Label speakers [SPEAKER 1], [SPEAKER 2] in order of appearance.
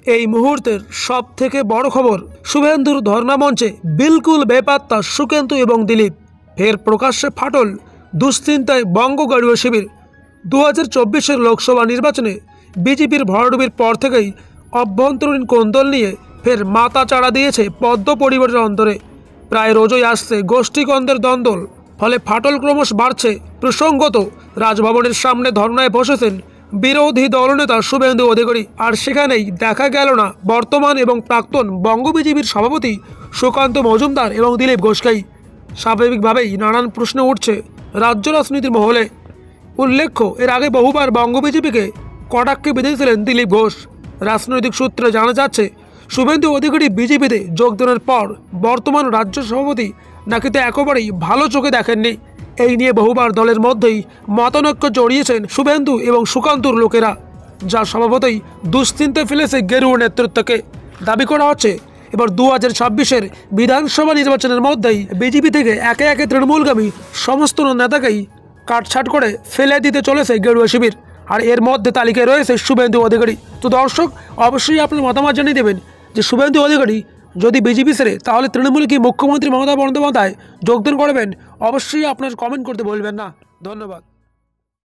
[SPEAKER 1] এই মুহূর্তের সব থেকে বড় খবর, শুভেন্দুর ধর্ণা মঞ্চে বিলকুল বেপাত্তা সুকেন্তু এবং দিলীপ। ফের প্রকাশ্যে ফাটল, দুশ্চিন্তায় বঙ্গ গড়ুয়া শিবির। 2024-এর লোকসভা নির্বাচনে বিজেপির ভরাডুবির পর থেকেই অভ্যন্তরীণ কোন্দল নিয়ে ফের মাথা চাড়া দিয়েছে পদ্ম পরিবারের অন্তরে। প্রায় রোজই আসছে গোষ্ঠীকন্দের দ্বন্দ্ব, ফলে ফাটল ক্রমশ বাড়ছে। প্রসঙ্গত রাজভবনের সামনে ধর্নায় বসেছেন বিরোধী দলনেতা শুভেন্দু অধিকারী, আর সেখানেই দেখা গেল না বর্তমান এবং প্রাক্তন বঙ্গ বিজেপির সভাপতি সুকান্ত মজুমদার এবং দিলীপ ঘোষকেই। স্বাভাবিকভাবেই নানান প্রশ্ন উঠছে রাজ্য রাজনীতির মহলে। উল্লেখ্য, এর আগে বহুবার বঙ্গ বিজেপিকে কটাক্ষে বিঁধেছিলেন দিলীপ ঘোষ। রাজনৈতিক সূত্রে জানা যাচ্ছে, শুভেন্দু অধিকারী বিজেপিতে যোগদানের পর বর্তমান রাজ্য সভাপতি নাকি তো একেবারেই ভালো চোখে দেখেননি। এই নিয়ে বহুবার দলের মধ্যেই মতানৈক্য জড়িয়েছেন শুভেন্দু এবং সুকান্তর লোকেরা, যা স্বভাবতই দুশ্চিন্তায় ফেলেছে গেরুয়া নেতৃত্বকে। দাবি করা হচ্ছে, এবার 2026-এর বিধানসভা নির্বাচনের মধ্যেই বিজেপি থেকে একে একে তৃণমূলগামী সমস্ত নেতাকেই কাটছাট করে ফেলে দিতে চলেছে গেরুয়া শিবির, আর এর মধ্যে তালিকায় রয়েছে শুভেন্দু অধিকারী। তো দর্শক, অবশ্যই আপনার মতামত জানিয়ে দেবেন যে শুভেন্দু অধিকারী যদি বিজেপি ছেড়ে তাহলে তৃণমূলে কি মুখ্যমন্ত্রী মমতা বন্দ্যোপাধ্যায় যোগদান করবেন? অবশ্যই আপনার কমেন্ট করতে বলবেন না। ধন্যবাদ।